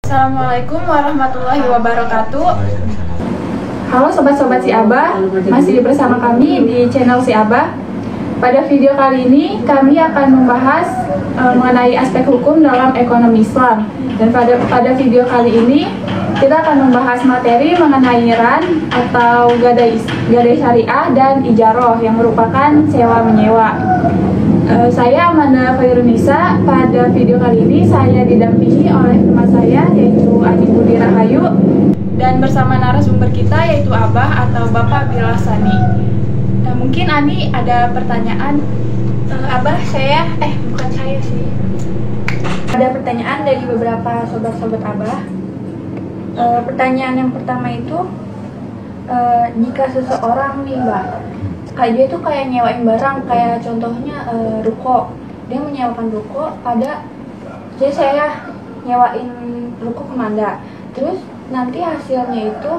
Assalamualaikum warahmatullahi wabarakatuh. Halo sobat-sobat Si Abah, masih bersama kami di channel Si Abah. Pada video kali ini kami akan membahas mengenai aspek hukum dalam ekonomi Islam. Dan pada video kali ini kita akan membahas materi mengenai ran atau gadai syariah dan ijaroh yang merupakan sewa menyewa. Saya Amanda Khairunisa. Pada video kali ini saya didampingi oleh teman saya yaitu Ani Budi Rahayu dan bersama narasumber kita yaitu Abah atau Bapak Bilasani. Mungkin Ani ada pertanyaan. Abah, bukan saya sih. Ada pertanyaan dari beberapa sobat-sobat Abah. Pertanyaan yang pertama itu, jika seseorang nih Mbak, dia tuh kayak nyewain barang, kayak contohnya ruko, dia menyewakan ruko, jadi saya nyewain ruko ke Manda, terus nanti hasilnya itu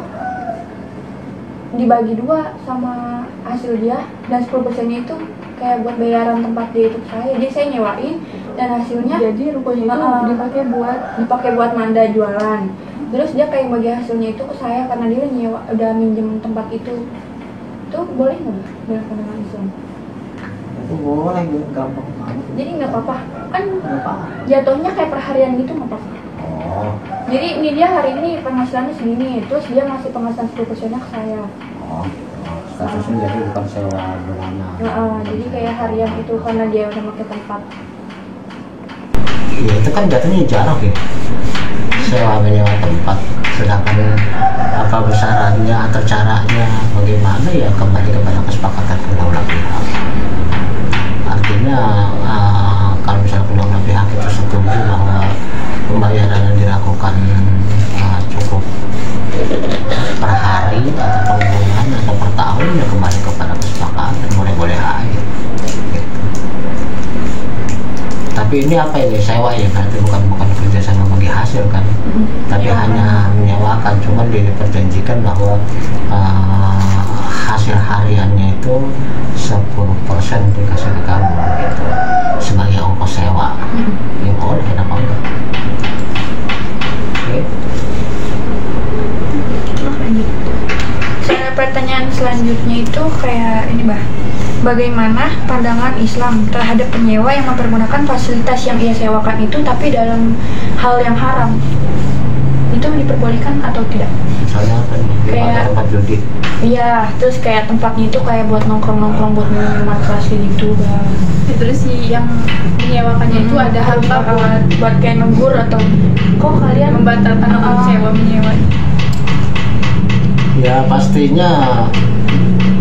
dibagi dua sama hasil dia, dan 10%-nya itu kayak buat bayaran tempat di YouTube saya. Jadi saya nyewain dan hasilnya Jadi rukonya itu dipakai buat Manda jualan. Terus dia kayak bagi hasilnya itu ke saya karena dia udah minjem tempat itu. Itu boleh nggak dalam pandangan Islam? Itu boleh, gampang banget. Jadi nggak apa-apa kan? Nggak apa-apa. Jatuhnya kayak perharian gitu nggak apa-apa. Oh, Jadi ini dia hari ini penghasilannya segini, terus dia ngasih penghasilan 10%-nya ke saya. oh, statusnya jadi bukan sewa bulanan. Jadi kayak harian itu karena dia udah pakai tempat. Ya itu kan jatuhnya jarang ya, sewa menyewa tempat. Sedangkan apa besarannya atau caranya bagaimana ya kembali kepada kesepakatan kedua belah pihak. Artinya kalau misalnya kedua belah pihak itu setuju bahwa pembayaran yang dilakukan cukup per hari atau per bulan atau per tahun, ya kembali kepada kesepakatan, boleh-boleh aja gitu. Tapi ini apa ini, sewa ya, berarti bukan kerjasama bagi hasil kan, tapi hanya menyewakan, cuman diperjanjikan bahwa hasil hariannya itu 10% dikasih ke kamu gitu sebagai ongkos sewa. Ya boleh, kenapa enggak? Oke. Pertanyaan selanjutnya itu kayak ini Bah, bagaimana pandangan Islam terhadap penyewa yang mempergunakan fasilitas yang ia sewakan itu tapi dalam hal yang haram? Itu diperbolehkan atau tidak? Misalnya apa nih, Kayak- tempat judi. Iya, terus kayak tempatnya itu kayak buat nongkrong-nongkrong, buat minuman keras gitu Bah. Terus si yang menyewakannya itu ada hal buat kayak negur atau kok kalian membatalkan untuk sewa menyewa. Ya pastinya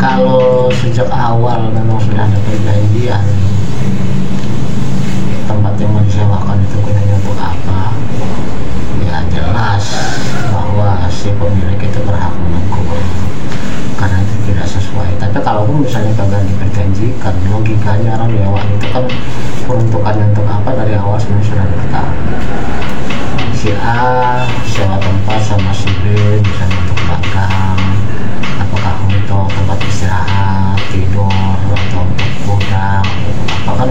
kalau sejak awal memang sudah ada perjanjian tempat yang mau disewakan itu gunanya untuk apa, ya jelas bahwa si pemilik itu berhak menegur karena itu tidak sesuai. Tapi kalau misalnya kagak diperjanjikan, logikanya orang nyewa itu kan peruntukannya untuk apa dari awal sebenarnya sudah diketahui. Si A sewa tempat sama si B misalnya untuk magang, apakah untuk tempat istirahat, tidur, atau untuk gudang, apa kan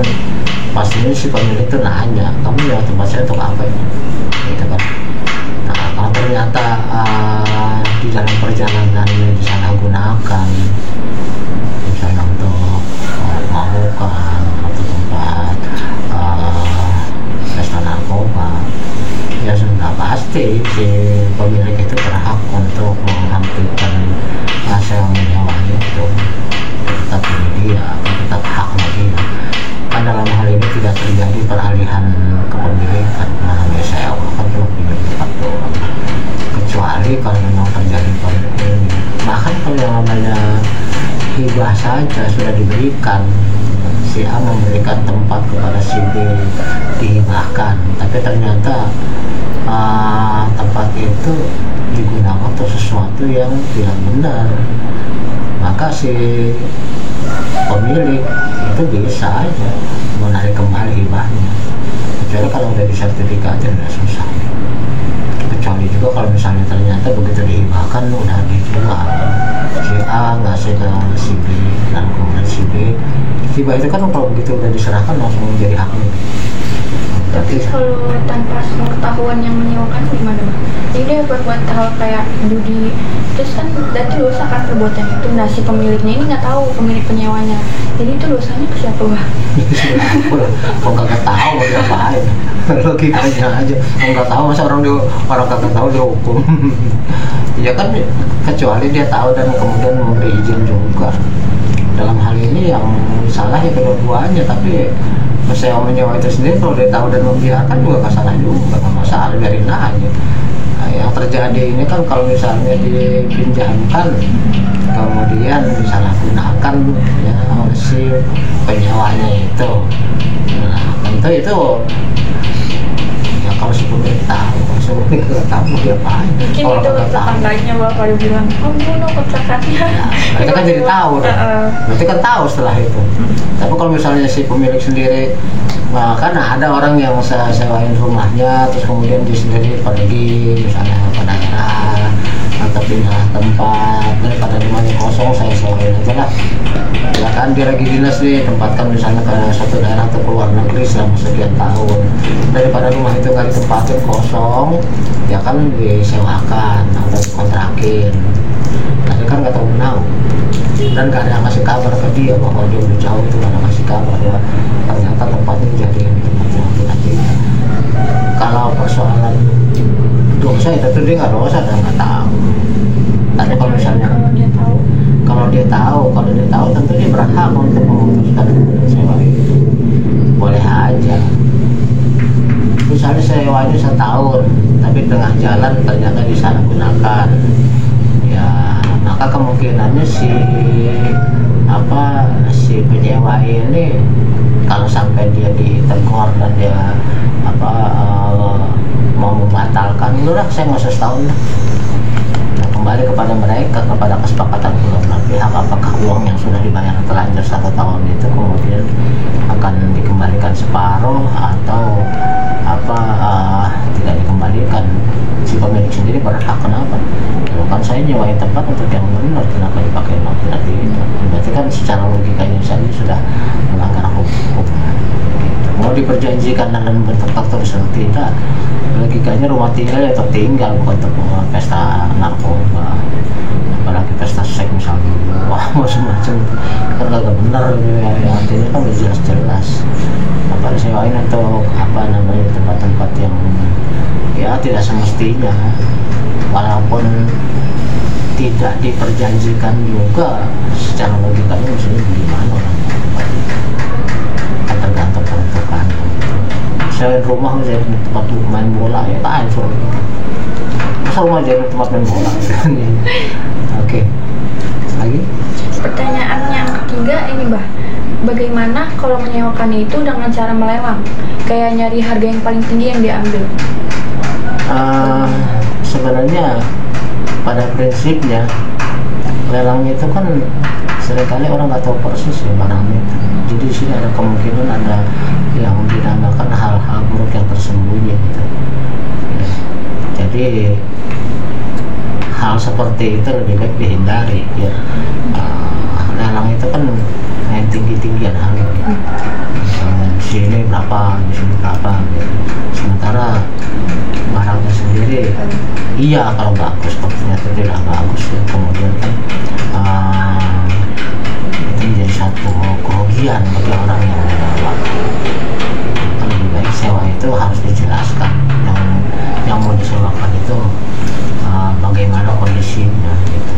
pastinya si pemilik itu nanya, kamu nyewa tempat saya untuk apa ya? Gitu kan. Nah kalau ternyata di dalam perjalanannya disalahgunakan, misalnya untuk mabukan atau tempat pesta narkoba, ya sudah pasti si pemilik itu berhak untuk menghentikan sewa menyewa itu. Tetap dia, tetap haknya dia. Kan dalam hal ini tidak terjadi peralihan kepemilikan, namanya sewa kan cuma pinjam tempat doang. Kecuali kalau memang terjadi ini, bahkan kalau yang namanya hibah saja sudah diberikan, si A memberikan tempat kepada si B dihibahkan, tapi ternyata tempat itu digunakan untuk sesuatu yang tidak benar, maka si pemilik itu bisa aja menarik kembali hibahnya, kecuali kalau udah disertifikatin udah susah. Kecuali juga kalau misalnya ternyata begitu dihibahkan udah dijual, si A ngasih ke si B dan kemudian si B, hibah itu kan kalau begitu udah diserahkan langsung menjadi haknya. Tapi kalau tanpa pengetahuan yang menyewakan gimana Bang? berbuat hal kayak judi, terus kan berarti dosa kan perbuatan itu. Nah si pemiliknya ini nggak tahu, pemilik penyewanya, jadi itu dosanya ke siapa bah? Kok kagak tahu mau diapain? Logikanya aja, nggak tahu masa orang kagak tahu dihukum. Ya kan, kecuali dia tahu dan kemudian memberi izin juga. Dalam hal ini yang salah ya kedua-duanya, tapi menyewa itu sendiri kalau dia tahu dan membiarkan juga nggak salah juga, nggak masalah, biarin aja. Nah, yang terjadi ini kan kalau misalnya dipinjamkan kemudian disalahgunakan ya oleh si penyewanya itu, nah tentu itu ya kalau si pemilik tahu, kalau si pemilik nggak tahu dia apain. Mungkin Kalau itu nggak tahu, tetangganya bapak dia bilang, kamu no kontrakannya. mereka kan jadi tahu, berarti kan tahu setelah itu. Tapi kalau misalnya si pemilik sendiri, nah, kan ada orang yang saya sewain rumahnya, terus kemudian dia sendiri pergi misalnya ke daerah atau pindah tempat, daripada rumahnya kosong saya sewain aja lah. Ya kan dia lagi dinas nih, tempatkan misalnya ke suatu daerah atau ke luar negeri selama sekian tahun, daripada rumah itu nggak ditempatin kosong, ya kan disewakan atau dikontrakin. Nah dia kan nggak tahu menau dan gak ada yang ngasih kabar ke dia bahwa dia udah jauh, itu gak ada ngasih kabar ya ternyata tempatnya kejadian di tempat yang nanti. Kalau persoalan dosa itu tuh dia nggak dosa dan nggak tahu. Tapi kalau misalnya kalau dia tahu tentu dia berhak untuk memutuskan sewa itu, boleh aja. Misalnya sewanya setahun tapi tengah jalan ternyata disalahgunakan, ya maka kemungkinannya si penyewa ini kalau sampai dia ditegur dan dia mau membatalkan, udah saya nggak usah setahun lah. Nah, kembali kepada mereka, kepada kesepakatan kedua belah pihak, apakah uang yang sudah dibayar terlanjur 1 tahun itu kemudian akan dikembalikan separuh atau tidak dikembalikan. Si pemilik sendiri berhak, kenapa? Kan saya nyewain tempat untuk yang benar, kenapa dipakai tidak itu? Berarti kan secara logikanya saja sudah melanggar hukum. Mau diperjanjikan dalam bentuk tertulis atau tidak, logikanya rumah tinggal ya tertinggal, bukan untuk pesta narkoba, apalagi pesta seks misalnya, wah macam-macam kan agak benar ya, artinya kan udah jelas-jelas. Apa disewain atau tempat-tempat yang ya tidak semestinya, walaupun tidak diperjanjikan juga secara logikanya maksudnya gimana orang kan tergantung peruntukan. Saya rumah jadi tempat main bola ya kan suruh masa rumah jadi tempat main bola. Oke. Lagi Pertanyaan yang ketiga ini bah, bagaimana kalau menyewakan itu dengan cara melelang, kayak nyari harga yang paling tinggi yang diambil? Sebenarnya pada prinsipnya lelang itu kan seringkali orang nggak tahu persis ya barangnya. Jadi di sini ada kemungkinan ada yang dinamakan hal-hal buruk yang tersembunyi gitu. Ya. Jadi hal seperti itu lebih baik dihindari ya. Lelang itu kan main tinggi-tinggian harga gitu. Misalnya di sini berapa, di sini berapa gitu. Sementara barangnya sendiri iya kalau bagus, kalau ternyata tidak bagus ya kemudian kan itu menjadi satu kerugian bagi orang yang menyewa. Kan lebih baik sewa itu harus dijelaskan yang mau disewakan itu bagaimana kondisinya gitu.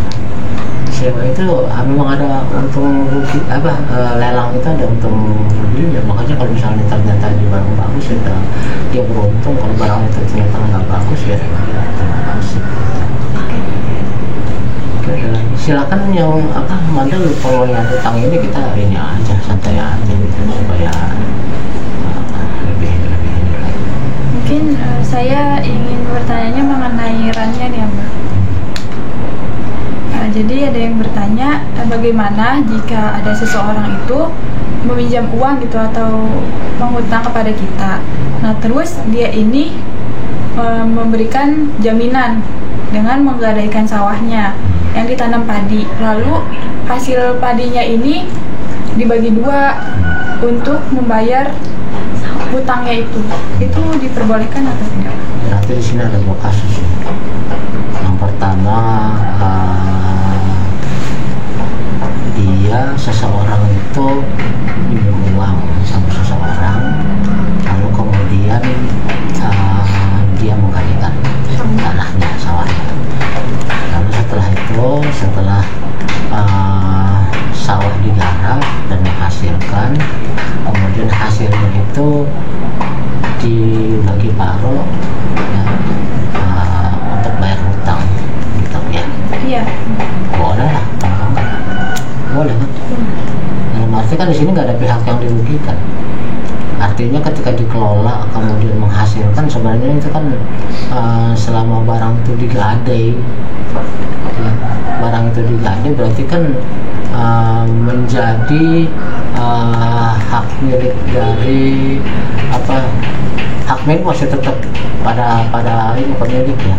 Sewa itu memang ada untung rugi, lelang itu ada untung ruginya. Makanya kalau misalnya ternyata di barang bagus ya dia beruntung, kalau barang itu ternyata nggak bagus ya terima kasih. Oke, silakan yang mandal kalau yang utang ini kita ini aja santai aja gitu supaya lebih ini lagi. Mungkin saya ingin bertanya mengenai rannya nih Mbak. Jadi ada yang bertanya bagaimana jika ada seseorang itu meminjam uang gitu atau mengutang kepada kita. Nah terus dia ini memberikan jaminan dengan menggadaikan sawahnya yang ditanam padi. Lalu hasil padinya ini dibagi 2 untuk membayar hutangnya itu diperbolehkan atau tidak? Berarti di sini ada 2 kasus. pertama seseorang itu minjem uang sama seseorang, lalu kemudian dia menggantikan tanahnya, sawahnya. Lalu setelah sawah digarap dan menghasilkan, kemudian hasilnya itu dibagi paruh ya, untuk bayar hutang gitu ya. Iya. Boleh lah, boleh kan? Dalam arti kan di sini nggak ada pihak yang dirugikan. Artinya ketika dikelola kemudian menghasilkan, sebenarnya itu kan selama barang itu digadai, ya, barang itu digadai berarti kan menjadi hak milik dari hak milik masih tetap pada ini pemilik ya.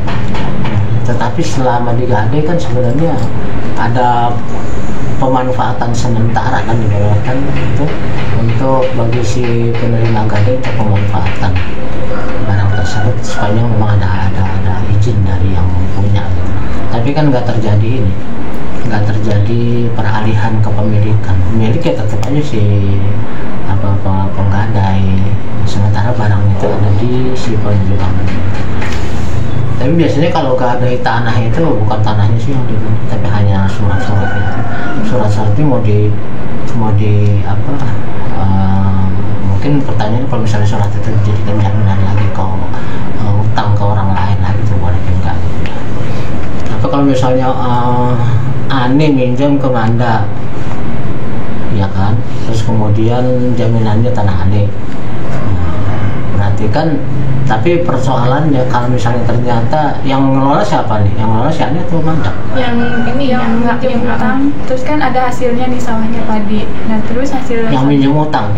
Tetapi selama digadai kan sebenarnya ada pemanfaatan sementara kan diberikan itu untuk bagi si penerima gadai untuk pemanfaatan barang tersebut sepanjang memang ada izin dari yang punya gitu. Tapi kan nggak terjadi peralihan kepemilikan. Pemilik ya tetap aja si penggadai, sementara barang itu ada di si penjual. Tapi biasanya kalau gadai tanah itu bukan tanahnya sih yang dibeli, tapi hanya surat-surat itu. Surat-surat itu mungkin pertanyaan kalau misalnya surat itu dijadikan jaminan lagi kalau utang ke orang lain lagi itu boleh enggak. Tapi kalau misalnya Ani minjam ke Manda, ya kan, terus kemudian jaminannya tanah Ani, berarti kan. Tapi persoalannya kalau misalnya ternyata yang ngelola siapa nih? Yang ngelola si Ani atau Manda? Yang minjem utang, terus kan ada hasilnya nih sawahnya padi. Nah terus hasilnya yang minjem utang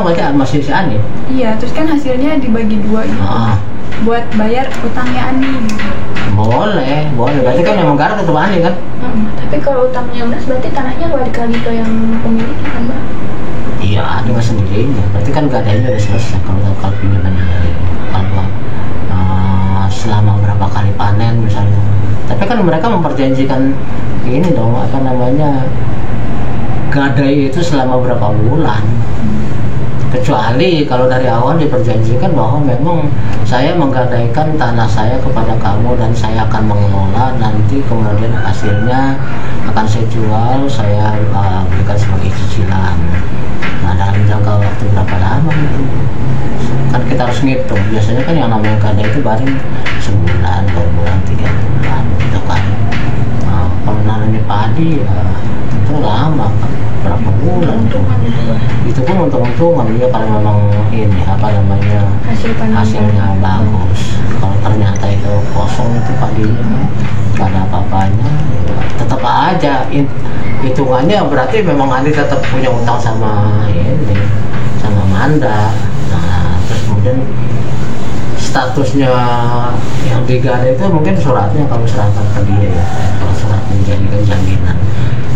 berarti masih si Ani? Iya, terus kan hasilnya dibagi dua gitu. Buat bayar utangnya Ani. Boleh. Berarti kan yang menggarap tetap Ani kan? Tapi kalau utangnya lunas berarti tanahnya balik lagi ke yang pemilik kan, Mbak? Iya, dengan sendirinya. Berarti kan gadainya udah selesai kalau pinjamannya dari kalau selama berapa kali panen misalnya. Tapi kan mereka memperjanjikan ini dong, gadai itu selama berapa bulan. Kecuali kalau dari awal diperjanjikan bahwa memang saya menggadaikan tanah saya kepada kamu dan saya akan mengelola, nanti kemudian hasilnya akan saya jual, saya berikan sebagai cicilan. Nah dalam jangka waktu berapa lama itu kan kita harus ngitung. Biasanya kan yang namanya gadai itu baru sebulan, 2 bulan, 3 bulan gitu kan. Kalau nanamnya padi ya itu lama kan, berapa bulan tuh. Itu pun untung-untungan dia kalau memang ini hasilnya bagus. Kalau ternyata itu kosong itu padinya nggak ada apa-apanya, tetap aja hitungannya berarti memang Andi tetap punya utang sama Manda. Nah terus kemudian statusnya yang digadai itu mungkin suratnya kalau serahkan ke dia ya, surat menjadikan jaminan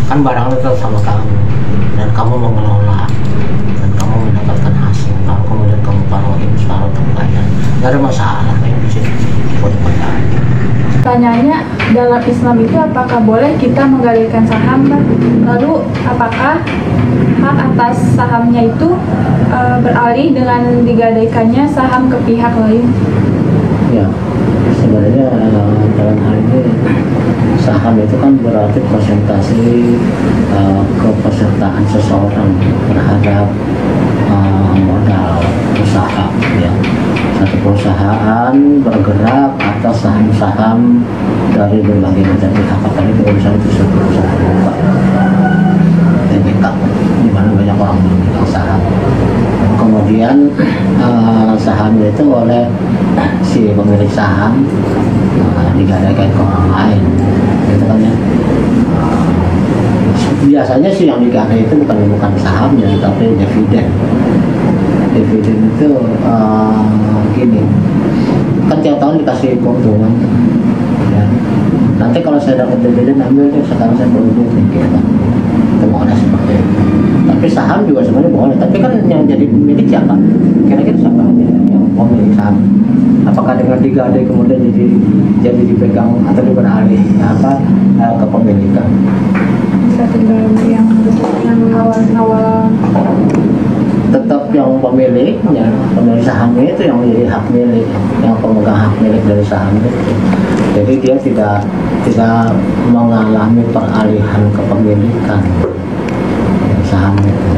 kan barang itu sama kamu dan kamu mengelola dan kamu mendapatkan hasil. Kalau kemudian kamu paruhin separuh terbayar, nggak ada masalah kayak di sini. Pertanyaannya, dalam Islam itu apakah boleh kita menggadaikan saham, Pak? Lalu apakah hak atas sahamnya itu beralih dengan digadaikannya saham ke pihak lain? Ya, sebenarnya dalam hal ini saham itu kan berarti presentasi kepesertaan seseorang terhadap modal usaha ya. Satu perusahaan bergerak atas saham-saham dari berbagai macam pihak, apalagi kalau misalnya itu suatu perusahaan terbuka TBK di mana banyak orang memiliki saham. Kemudian sahamnya itu oleh si pemilik saham digadaikan ke orang lain gitu kan ya. Biasanya sih yang digadai itu bukan sahamnya tapi dividen itu gini kan tiap tahun dikasih keuntungan ya, nanti kalau saya dapat dividen ambil deh, sekarang saya perlu duit gitu kan, itu boleh seperti itu. Tapi saham juga sebenarnya boleh, tapi kan yang jadi pemilik siapa? Kira-kira siapa yang pemilik saham? Apakah dengan digadai kemudian jadi dipegang atau beralih kepemilikan? Bisa tinggal yang awal-awal. Tetap yang pemiliknya, pemilik sahamnya itu yang menjadi hak milik, yang pemegang hak milik dari saham itu. Jadi dia tidak mengalami peralihan kepemilikan saham itu.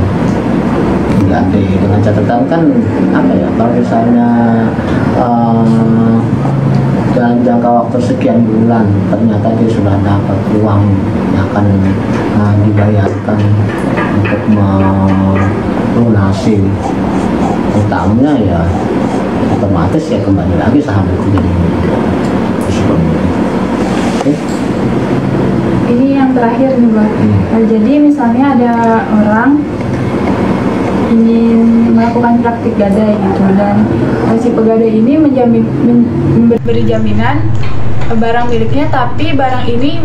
Jadi dengan catatan kan apa ya, kalau misalnya dalam jangka waktu sekian bulan ternyata dia sudah dapat uang yang akan dibayarkan untuk melunasi utangnya, ya otomatis ya kembali lagi saham itu jadi oke. Ini yang terakhir nih Mbak. Jadi misalnya ada orang ingin melakukan praktik gadai gitu, dan si pegadai ini memberi jaminan barang miliknya, tapi barang ini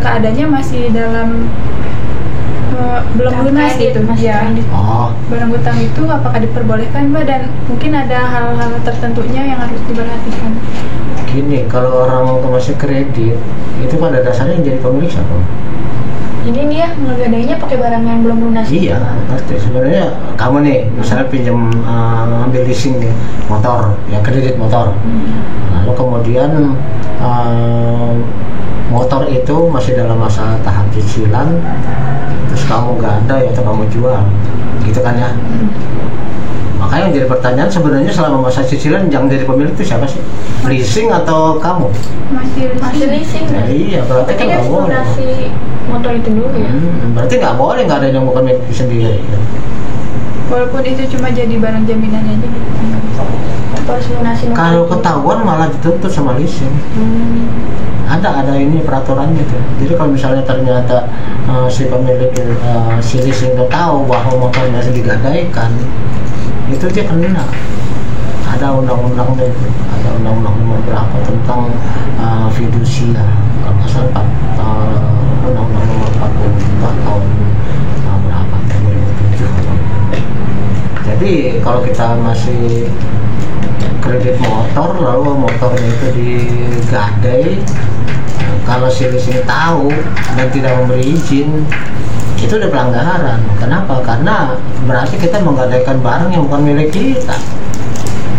keadaannya masih dalam belum lunas gitu ya. Barang utang itu apakah diperbolehkan Mbak, dan mungkin ada hal-hal tertentunya yang harus diperhatikan? Gini, kalau orang masih kredit itu pada dasarnya yang jadi pemilik siapa? Jadi dia ngegadainya pakai barang yang belum lunas. Iya, ngerti. Sebenarnya kamu nih, misalnya pinjam ambil leasing nih, motor, ya kredit motor. Lalu kemudian motor itu masih dalam masa tahap cicilan, terus kamu gadai atau kamu jual, gitu kan ya. Makanya yang jadi pertanyaan sebenarnya selama masa cicilan yang jadi pemilik itu siapa sih? Leasing atau kamu? Masih leasing. Ya, iya, berarti kan nggak boleh. Motor itu dulu ya. Berarti nggak boleh, nggak ada yang bukan milik sendiri. Walaupun itu cuma jadi barang jaminan aja gitu. Harus lunasi. Kalau ketahuan malah dituntut sama leasing. Ada ini peraturannya tuh. Jadi kalau misalnya ternyata si pemilik si leasing itu tahu bahwa motornya digadaikan, itu dia kena. Ada undang-undangnya itu, ada undang-undang nomor berapa tentang fidusia, kalau nggak salah undang-undang nomor 44 tahun berapa, tahun 2007. Jadi kalau kita masih kredit motor lalu motornya itu digadai, kalau si leasing tahu dan tidak memberi izin, itu udah pelanggaran. Kenapa? Karena berarti kita menggadaikan barang yang bukan milik kita.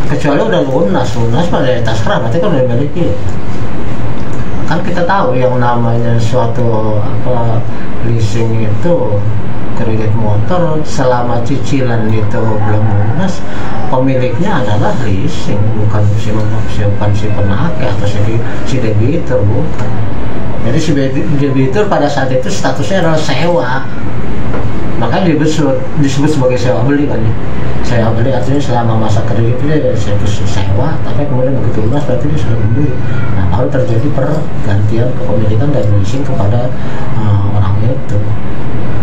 Kecuali udah lunas pada terserah, berarti kan udah milik kita. Kan kita tahu yang namanya suatu leasing itu, kredit motor selama cicilan itu belum lunas, pemiliknya adalah leasing, bukan si penakai atau si debitur, bukan. Jadi si debitur pada saat itu statusnya adalah sewa, makanya disebut sebagai sewa beli kan ya. Sewa beli artinya selama masa kredit itu sewa, tapi kemudian begitu lunas berarti dia sudah membeli. Nah, baru terjadi pergantian kepemilikan dari leasing kepada orang itu.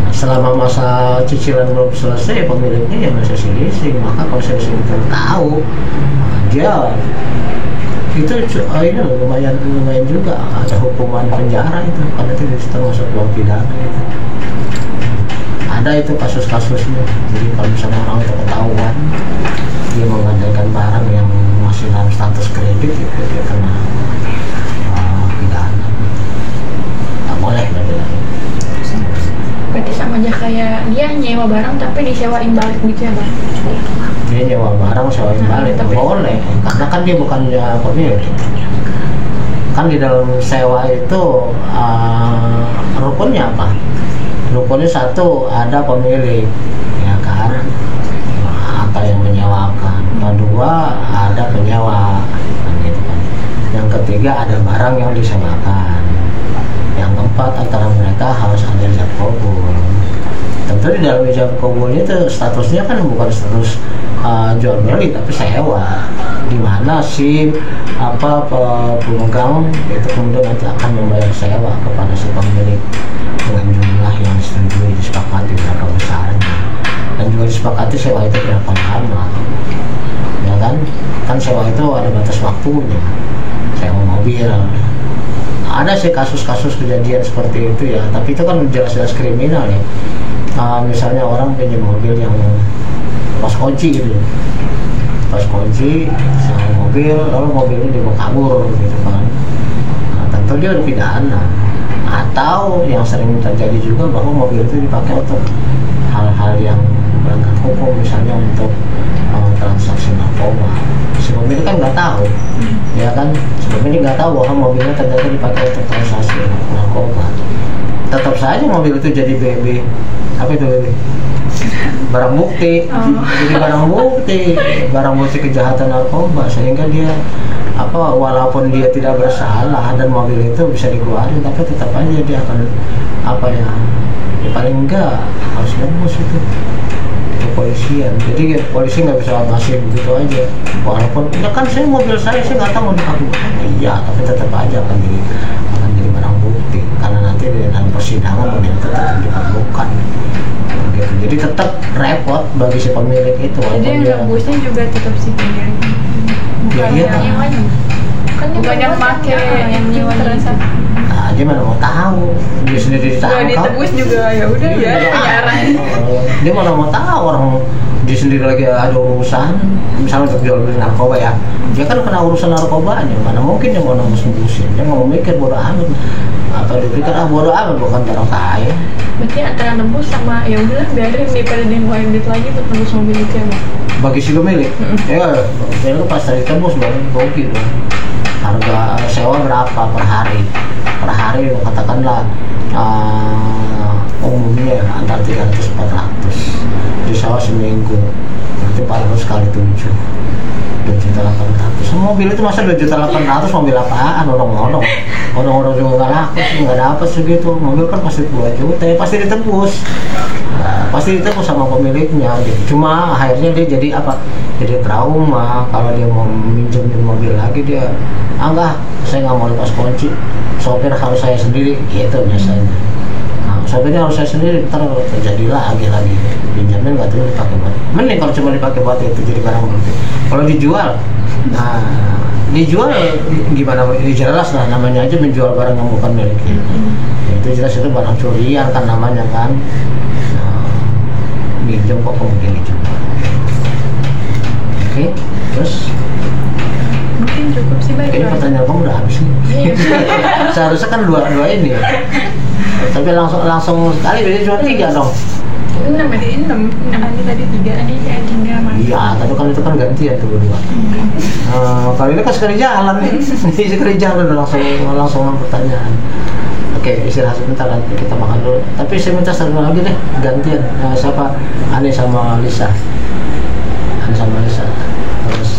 Nah, selama masa cicilan belum selesai, pemiliknya ya masih si leasing. Maka kalau si leasing itu tahu, dia itu ini lumayan juga, ada hukuman penjara itu, karena itu termasuk uang pidana itu. Ada itu kasus-kasusnya. Jadi kalau misalnya orang itu ketahuan dia menggadaikan barang yang masih dalam status kredit, itu dia kena pidana. Nggak boleh Berarti sama aja kayak dia nyewa barang tapi disewain balik gitu ya Bang? Dia nyewa barang sewain balik, tapi boleh, karena kan dia bukannya pemilik. Kan di dalam sewa itu rukunnya apa? Rukunnya satu, ada pemilik, ya kan, atau yang menyewakan. Kedua, ada penyewa, kan gitu kan. Yang ketiga, ada barang yang disewakan. Yang keempat, antara mereka harus ada ijab qabul. Tentu di dalam ijab qabul itu statusnya kan bukan status jual beli, tapi sewa, di mana si pemegang itu kemudian nanti akan membayar sewa kepada si pemilik dengan jumlah yang disetujui, disepakati berapa besarnya, dan juga disepakati sewa itu berapa lama, ya kan sewa itu ada batas waktunya. Sewa mobil ada sih kasus-kasus kejadian seperti itu ya, tapi itu kan jelas-jelas kriminal ya. Misalnya orang pinjam mobil yang pas kunci gitu, pas kunci sama mobil, lalu mobilnya dibawa kabur gitu kan. Nah, tentu dia udah pidana. Atau yang sering terjadi juga bahwa mobil itu dipakai untuk hal-hal yang melanggar hukum, misalnya untuk transaksi narkoba. Si pemilik kan nggak tahu, ya kan? Si pemilik nggak tahu bahwa mobilnya ternyata dipakai untuk transaksi narkoba. Tetap saja mobil itu jadi BB, apa itu BB? Barang bukti, jadi barang bukti kejahatan narkoba, sehingga dia walaupun dia tidak bersalah dan mobil itu bisa dikeluarin, tapi tetap aja dia akan ya paling enggak harus lembus itu kepolisian. Jadi polisi nggak bisa ngasih begitu aja, walaupun ya kan mobil saya nggak tahu mau dipakai iya, tapi tetap aja akan jadi barang bukti, karena nanti di dalam persidangan mobil itu tetap diperlukan gitu. Jadi tetap repot bagi si pemilik itu. Jadi yang nembusnya juga tetap si pemilik, bukan iya, yang bukan yang pakai yang transaksi. Nah, dia mana mau tahu, dia sendiri ditangkap. Ditebus juga ya udah ya, penjara. Dia mana mau tahu orang dia sendiri lagi ada urusan, misalnya untuk jual beli narkoba ya. Dia kan kena urusan narkobanya, mana mungkin dia mau nembus-nembusin. Dia mau mikir bodo amat, atau dia pikir bodo amat bukan barang kaya. Berarti antara nembus sama ya udahlah biarin daripada dia ngeluarin duit lagi buat nembus mobil itu ya, Bang. Bagi si pemilik, ya itu pas ditembus bang, gokil bang. Harga sewa berapa per hari? Per hari katakanlah umumnya antara 300-400, disewa seminggu, berarti 400 kali 7, 2.800.000. Mobil itu masa 2.800.000, mobil apaan? Orang-orang juga nggak laku, nggak dapat segitu. Mobil kan pasti 2 juta, ya pasti ditebus. Pasti ditebus sama pemiliknya gitu. Cuma akhirnya dia jadi jadi trauma. Kalau dia mau minjemin mobil lagi, dia enggak, saya nggak mau lepas kunci, sopir harus saya sendiri gitu biasanya. Nah, sopirnya harus saya sendiri, ntar terjadi lagi pinjamin nggak terus dipakai buat, mending kalau cuma dipakai buat itu jadi barang bukti. Kalau dijual gimana? Ini jelas lah, namanya aja menjual barang yang bukan milik kita. Itu jelas itu barang curian kan namanya kan. Minjem kok mungkin dijual. Oke, terus Mungkin cukup sih baik. ini pertanyaan kamu udah habis nih. Seharusnya kan dua ini ya. Tapi langsung sekali jadi cuma 3 dong. 6 ini tadi 3 Iya, tapi kan itu kan gantian tuh berdua. Kali ini kan sekali jalan nih. Sekali jalan langsung pertanyaan. Oke, istirahat sebentar, nanti kita makan dulu. Tapi saya minta satu lagi deh, gantian. Siapa? Ani sama Lisa. Terus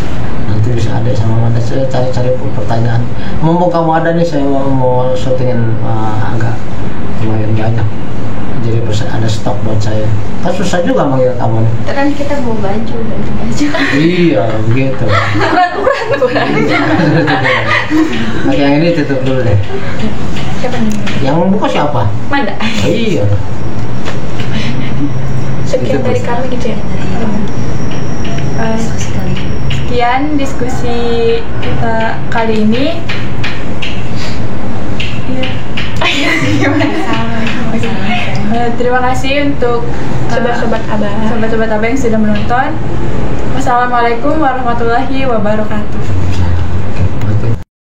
nanti bisa ada sama Manda. Saya cari pertanyaan. Mumpung kamu ada nih, saya mau syutingin agak lumayan banyak. Jadi ada stok buat saya. Kan susah juga manggil kamu nih. Kan kita mau baju. Iya, begitu. Nah, yang ini tutup dulu deh. Siapa nih? Yang membuka siapa? Manda. Iya. Sekian dari kami gitu ya. Sekian diskusi kita kali ini. Terima kasih untuk Sobat-sobat Abah yang sudah menonton. Wassalamualaikum warahmatullahi wabarakatuh.